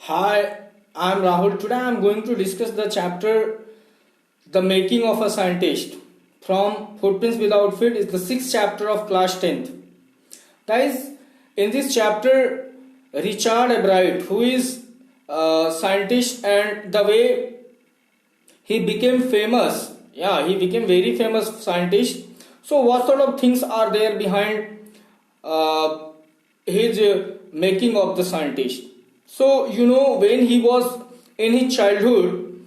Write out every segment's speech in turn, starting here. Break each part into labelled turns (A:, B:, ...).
A: Hi, I'm Rahul. Today I'm going to discuss the chapter The Making of a Scientist from Footprints Without Feet. Is the sixth chapter of class 10th. Guys, in this chapter, Richard Albright, who is a scientist, and the way he became famous, he became very famous scientist. So what sort of things are there behind his making of the scientist? So when he was in his childhood,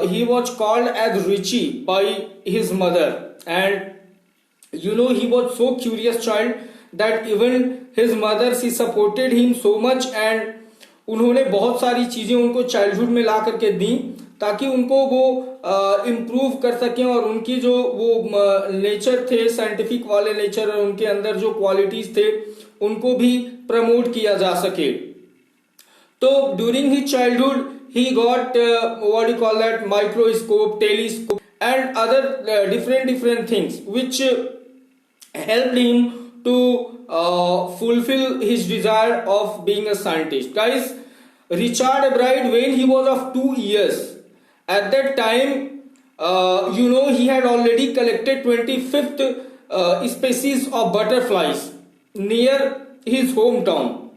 A: he was called as Richie by his mother, and he was so curious child that even his mother, she supported him so much, and उन्होंने बहुत सारी चीज़ें उनको childhood में ला करके दी ताकि उनको वो इम्प्रूव कर सकें, और उनकी जो वो नेचर थे, साइंटिफिक वाले नेचर, और उनके अंदर जो क्वालिटीज थे उनको भी प्रमोट किया जा सके. तो during his childhood he got what do you call that, microscope, telescope and other different things which helped him to fulfill his desire of being a scientist. Guys, Richard Albright, when he was of 2 years, at that time he had already collected 25th species of butterflies near his hometown.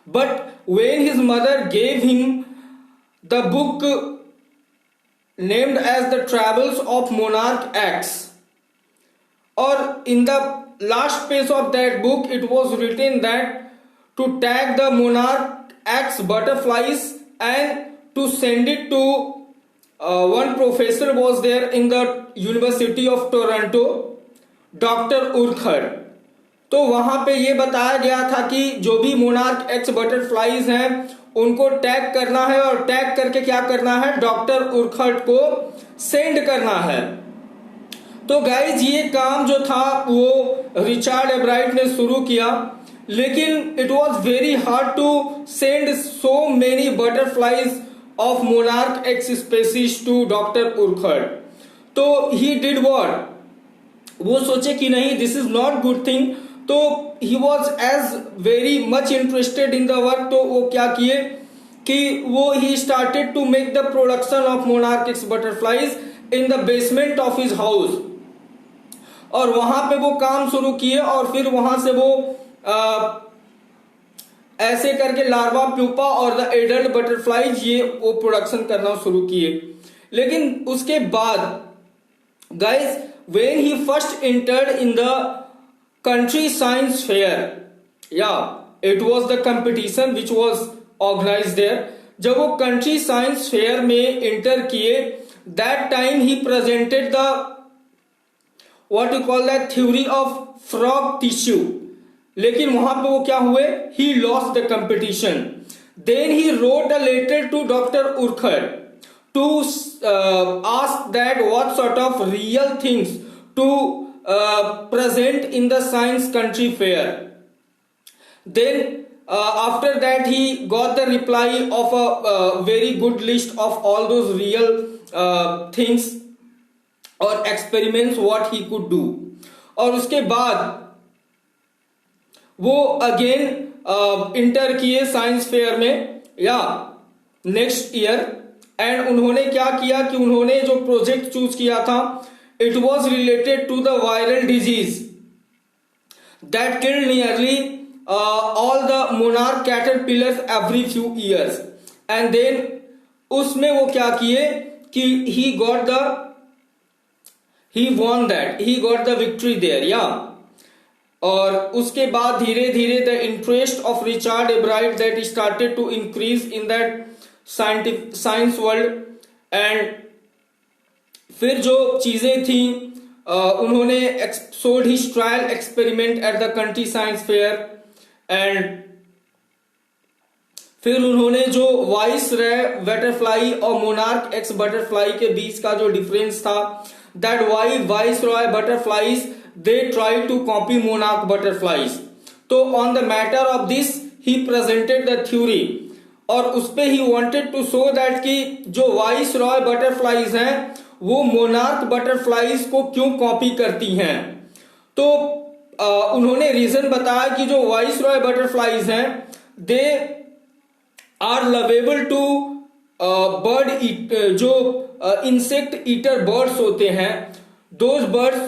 A: But when his mother gave him the book named as The Travels of Monarch X, or in the last page of that book it was written that to tag the Monarch X butterflies and to send it to one professor was there in the University of Toronto, Dr. Urquhart. तो वहां पे ये बताया गया था कि जो भी मोनार्क एक्स बटरफ्लाईज हैं उनको टैग करना है, और टैग करके क्या करना है, डॉक्टर उर्खर्ट को सेंड करना है. तो गाइज ये काम जो था वो रिचर्ड एब्राइट ने शुरू किया, लेकिन it was very hard to send so many butterflies of monarch X species to doctor Urquhart. तो ही डिड व्हाट, वो सोचे कि नहीं, this is not good thing. तो he was as very much interested in the work. तो वो क्या किए कि वो he started to make the production of monarch X butterflies in the basement of his house, और वहां पे वो काम शुरू किए, और फिर वहां से वो ऐसे करके लार्वा, प्यूपा और द एडल्ट बटरफ्लाईज ये वो प्रोडक्शन करना शुरू किए. लेकिन उसके बाद guys when he first entered in the country science fair, it was the competition which was organized there. जब वो country science fair में enter किए, that time he presented the what you call that theory of frog tissue. लेकिन वहां पे वो क्या हुए, he lost the competition. Then he wrote a letter to Dr. Urquhart to ask that what sort of real things to present in the science country fair. Then after that he got the reply of a very good list of all those real things or experiments what he could do. और उसके बाद वो again inter किए science fair में next year. And उन्होंने क्या किया कि उन्होंने जो प्रोजेक्ट चूज किया था, it was related to the viral disease that killed nearly all the monarch caterpillars every few years. And then उसमें वो क्या किए कि he won that, he got the victory there. और उसके बाद धीरे धीरे the interest of Richard Albright that started to increase in that science world. and फिर जो चीजें थी उन्होंने सोड his trial experiment at the country science fair. And फिर उन्होंने जो वाइस रे बटरफ्लाई और मोनार्क एक्स बटरफ्लाई के बीच का जो डिफरेंस था, that viceroy butterflies they try to copy monarch butterflies. तो on the matter of this he presented the theory, और उस पे he wanted to show that कि जो वाइस रॉय बटरफ्लाईज हैं वो मोनार्क बटरफ्लाईज को क्यों कॉपी करती हैं. तो उन्होंने रीजन बताया कि जो वाइस रॉय बटरफ्लाईज हैं they are lovable to bird eat, जो इंसेक्ट ईटर बर्ड्स होते हैं, those birds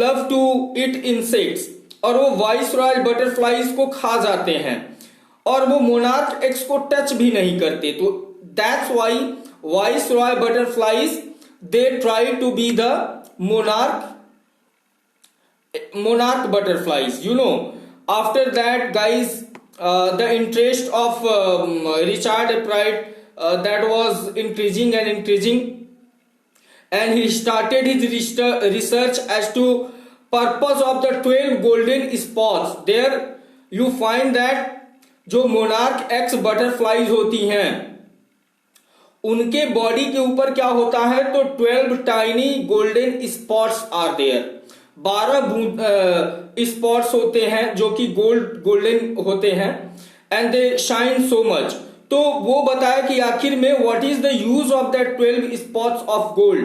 A: love to eat insects, और वो वाइस रॉयल बटरफ्लाईज को खा जाते हैं, और वो मोनार्क एक्स को टच भी नहीं करते. तो that's why viceroy butterflies they try to be the monarch butterflies. After that, guys, the interest of Richard Arkwright that was increasing and increasing, and he started his research as to purpose of the 12 golden spots. There you find that जो monarch X butterflies होती हैं, उनके body के ऊपर क्या होता है, तो 12 tiny golden spots are there. 12 spots होते हैं जो कि गोल्डन होते हैं, and they shine so much. तो वो बताया कि आखिर में what is the use of that 12 spots of gold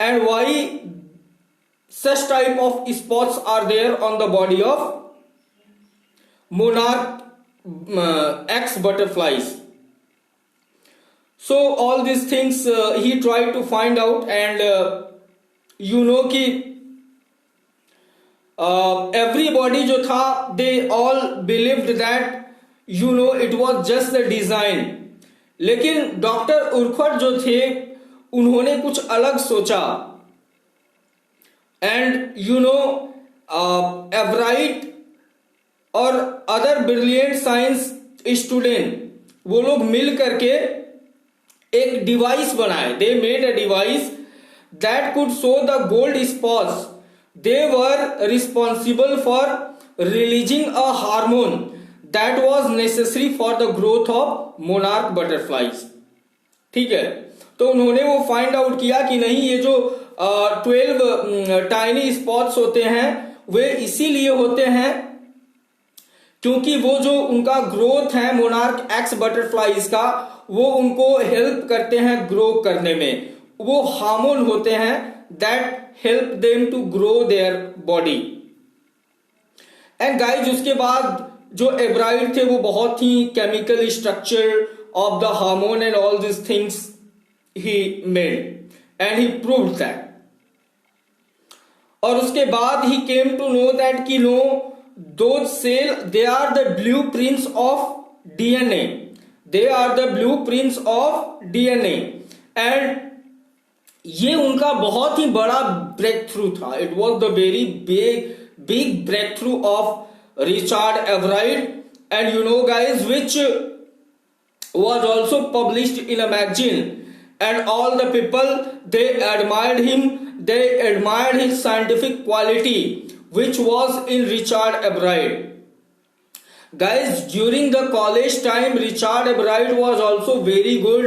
A: and why such type of spots are there on the body of monarch X butterflies. So all these things he tried to find out, and कि everybody जो था, they all believed that it was just the design. लेकिन doctor उर्कवर्ट जो थे, उन्होंने कुछ अलग सोचा, एंड एवराइट और अदर ब्रिलियंट साइंस स्टूडेंट, वो लोग मिल करके एक डिवाइस बनाए. They made a device that could show the gold spots. They were responsible for releasing a hormone that was necessary for the growth of monarch butterflies. ठीक है, तो उन्होंने वो फाइंड आउट किया कि नहीं, ये जो 12 टाइनी स्पॉट्स होते हैं, वे इसीलिए होते हैं क्योंकि वो जो उनका ग्रोथ है मोनार्क एक्स बटरफ्लाईज का, वो उनको हेल्प करते हैं ग्रो करने में. वो हार्मोन होते हैं that help them to grow their body. And guys, उसके बाद जो एब्राइड थे, वो बहुत ही chemical structure of the hormone and all this things he made, and he proved that. और उसके बाद he came to know that कि those cells, they are the blueprints of DNA. They are the blueprints of DNA. And ये उनका बहुत ही बड़ा break through था. It was the very big breakthrough of Richard Arkwright, and guys, which was also published in a magazine, and all the people, they admired him. They admired his scientific quality, which was in Richard Arkwright. Guys, during the college time, Richard Arkwright was also very good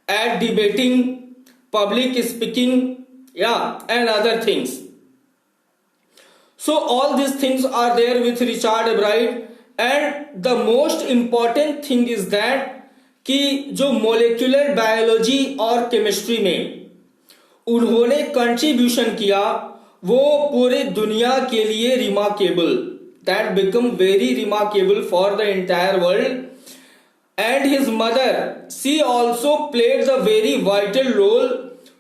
A: at debating, public speaking, and other things. So all these things are there with Richard Arkwright, and the most important thing is that कि जो molecular biology और chemistry में उन्होंने contribution किया, वो पूरे दुनिया के लिए remarkable, that become very remarkable for the entire world. And his mother, she also played the very vital role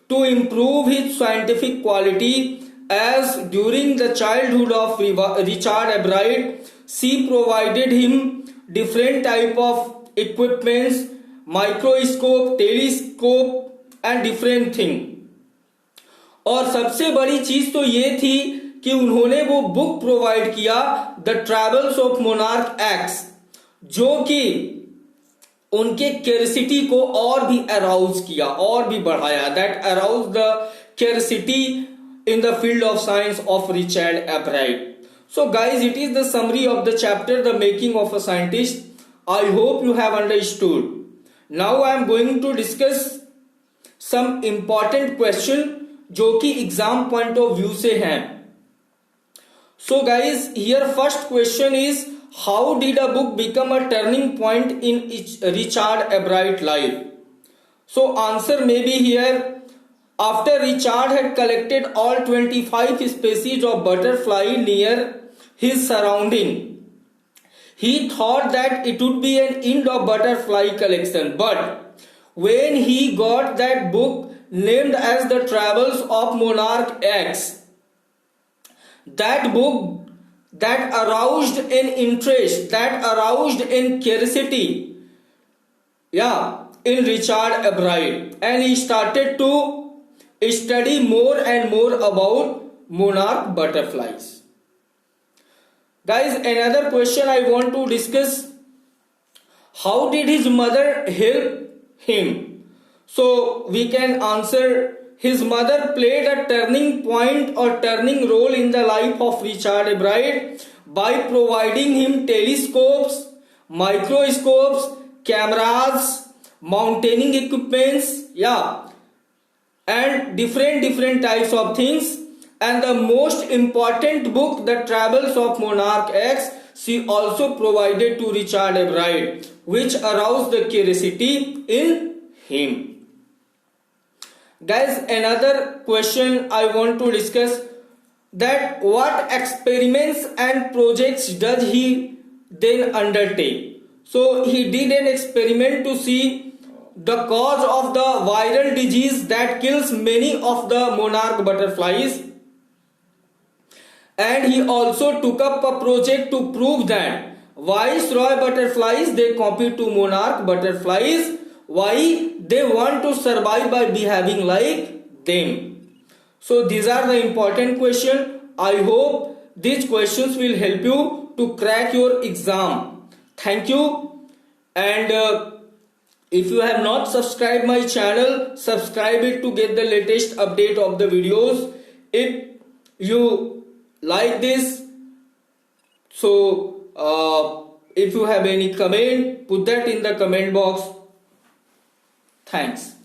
A: to improve his scientific quality, as during the childhood of Richard Ebright she provided him different type of equipments, microscope, telescope and different thing. और सबसे बड़ी चीज तो ये थी कि उन्होंने वो बुक प्रोवाइड किया, the travels of monarch x, जो कि उनके क्यूरियोसिटी को और भी अराउज किया, और भी बढ़ाया. That arouse the curiosity in the field of science of Richard Ebright. So guys, it is the summary of the chapter the making of a scientist. I hope you have understood. Now I am going to discuss some important question जो कि exam point of view से हैं. So guys, here first question is, how did a book become a turning point in Richard Ebright life? So answer may be here, after Richard had collected all 25 species of butterfly near his surrounding, He thought that it would be an end of butterfly collection, but when he got that book named as The Travels of Monarch X, that book that aroused an interest, that aroused in curiosity, in Richard Abride, and he started to study more and more about monarch butterflies. Guys, another question I want to discuss: how did his mother help him? So we can answer, his mother played a turning point or turning role in the life of Richard Abride by providing him telescopes, microscopes, cameras, mountaining equipments, and different types of things. And the most important book, The Travels of Monarch X, she also provided to Richard Abride, which aroused the curiosity in him. Guys, another question I want to discuss, that what experiments and projects does he then undertake? So he did an experiment to see the cause of the viral disease that kills many of the monarch butterflies, and he also took up a project to prove that viceroy butterflies, they copy to monarch butterflies, why they want to survive by behaving like them. So these are the important questions. I hope these questions will help you to crack your exam. Thank you. And if you have not subscribed my channel, subscribe it to get the latest update of the videos. If you like this, so if you have any comment, put that in the comment box. Thanks.